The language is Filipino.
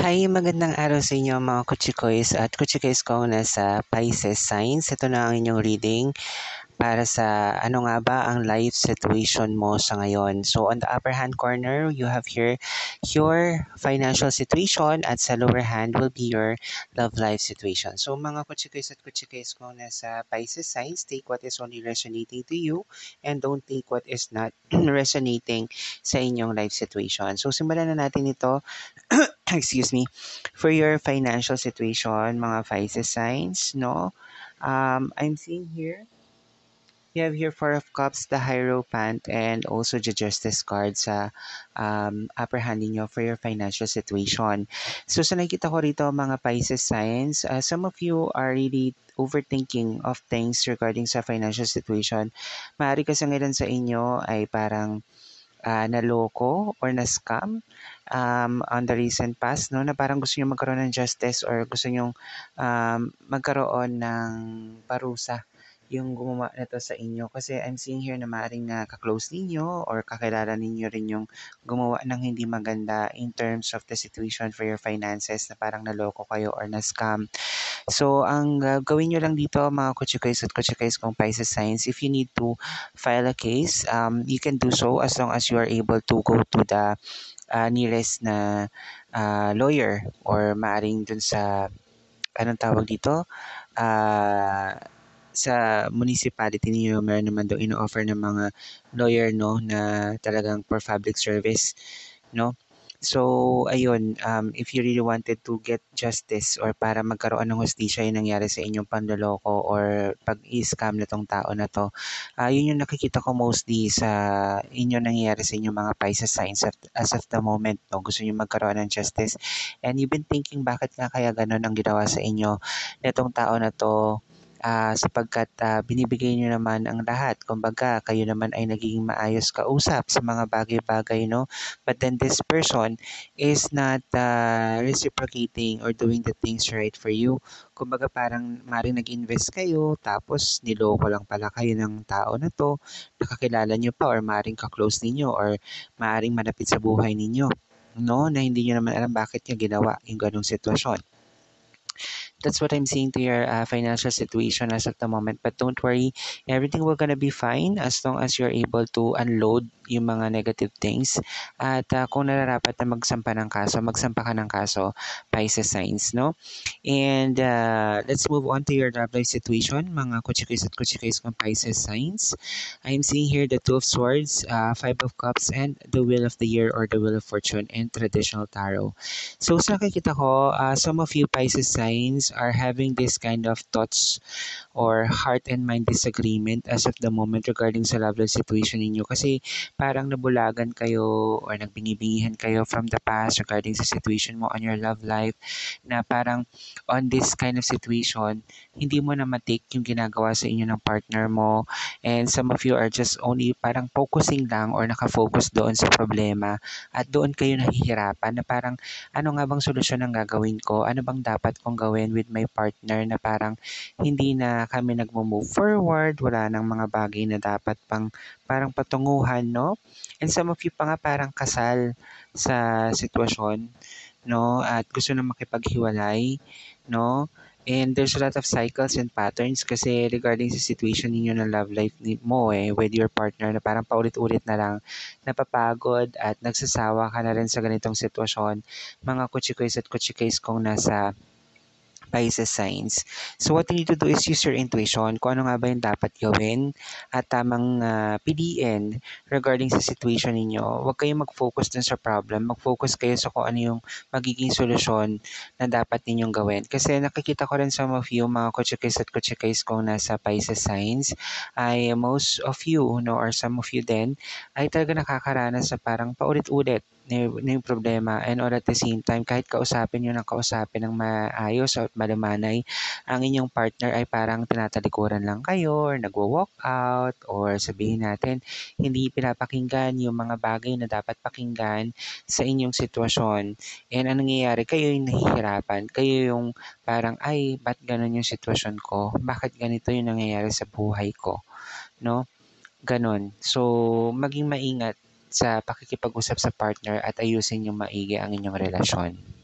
Hi, magandang araw sa inyo mga kutsikoys at kutsikoys ko nasa Pisces Signs. Ito na ang inyong reading para sa ano nga ba ang life situation mo sa ngayon. So on the upper hand corner, you have here your financial situation at sa lower hand will be your love life situation. So mga kutsikoys at kutsikoys ko nasa Pisces Signs, take what is only resonating to you and don't take what is not resonating sa inyong life situation. So simulan na natin ito excuse me, for your financial situation, mga Pisces signs, no? I'm seeing here, you have here Four of Cups, the Hierophant, and also the Justice card sa upper hand niyo for your financial situation. So sa nakikita ko rito, mga Pisces signs, some of you are really overthinking of things regarding sa financial situation. Maaari kasi ngayon sa inyo ay parang naloko or na-scam on the recent past, no? Na parang gusto nyo magkaroon ng justice or gusto nyo magkaroon ng parusa yung gumawa nito sa inyo. Kasi I'm seeing here na maaaring ka-close ninyo or kakilala ninyo rin yung gumawa ng hindi maganda in terms of the situation for your finances na parang naloko kayo or na-scam. So, ang gawin nyo lang dito mga kutsikoys at kutsikoys kong Pisces signs, if you need to file a case, you can do so as long as you are able to go to the nearest na lawyer or maaring dun sa, anong tawag dito? Ah, sa municipality niyo meron naman daw ino-offer ng mga lawyer no na talagang for public service no. So ayun, if you really wanted to get justice or para magkaroon ng hustisya yung nangyari sa inyong panloloko or pag-i-scam na tong tao na to, yun yung nakikita ko mostly sa inyo nangyayari sa inyong mga Pisces signs as of the moment. No? Gusto niyo magkaroon ng justice and you've been thinking bakit nga kaya ganun ang ginawa sa inyo netong tao na to, sapagkat binibigay niyo naman ang lahat. Kumbaga, kayo naman ay nagiging maayos kausap sa mga bagay-bagay, no? But then this person is not reciprocating or doing the things right for you. Kumbaga, parang maring nag-invest kayo, tapos niloko lang pala kayo ng tao na to, nakakilala niyo pa or maring ka-close ninyo or maring malapit sa buhay ninyo. No, na hindi niyo naman alam bakit niya ginawa yung ganong sitwasyon. That's what I'm seeing to your financial situation as of the moment. But don't worry, everything will gonna be fine as long as you're able to unload yung mga negative things. At kung nararapat na magsampa ng kaso, magsampa ka ng kaso, Pisces signs, no? And let's move on to your love life situation, mga kuchikoys at kuchikoys ng Pisces signs. I'm seeing here the Two of Swords, Five of Cups, and the Wheel of the Year or the Wheel of Fortune and Traditional Tarot. So sa nakikita ko, some of you Pisces signs are having this kind of thoughts or heart and mind disagreement as of the moment regarding sa love life situation ninyo kasi parang nabulagan kayo or nagbingi-bingihan kayo from the past regarding sa situation mo on your love life na parang on this kind of situation, hindi mo na matake yung ginagawa sa inyo ng partner mo and some of you are just only parang focusing lang or nakafocus doon sa problema at doon kayo nahihirapan na parang ano nga bang solusyon ang gagawin ko? Ano bang dapat kong gawin with my partner na parang hindi na kami nagmo-move forward, wala nang mga bagay na dapat pang parang patunguhan, no? And some of you pa nga parang kasal sa sitwasyon, no? At gusto na makipaghiwalay, no? And there's a lot of cycles and patterns kasi regarding sa situation ninyo ng love life mo with your partner na parang paulit-ulit na lang napapagod at nagsasawa ka na rin sa ganitong sitwasyon. Mga kutsikoys at kutsikoys kong nasa Pisces signs. So what you need to do is use your intuition kung ano nga ba yung dapat gawin at tamang piliin regarding sa situation ninyo. Huwag kayong mag-focus dun sa problem. Mag-focus kayo sa kung ano yung magiging solusyon na dapat ninyong gawin. Kasi nakikita ko rin some of you, mga kutsikays at kutsikays kung nasa Pisces signs, ay most of you, no, or some of you din, ay talaga nakakaranas sa parang paulit-ulit na yung problema and all at the same time kahit kausapin nyo ng kausapin ng maayos at malumanay, ang inyong partner ay parang tinatalikuran lang kayo or nagwo-walk out or sabihin natin hindi pinapakinggan yung mga bagay na dapat pakinggan sa inyong sitwasyon. And anong nangyayari? Kayo yung nahihirapan. Kayo yung parang ay ba't ganun yung sitwasyon ko? Bakit ganito yung nangyayari sa buhay ko? No? Ganon. So, maging maingat sa pakikipag-usap sa partner at ayusin yung maigi ang inyong relasyon.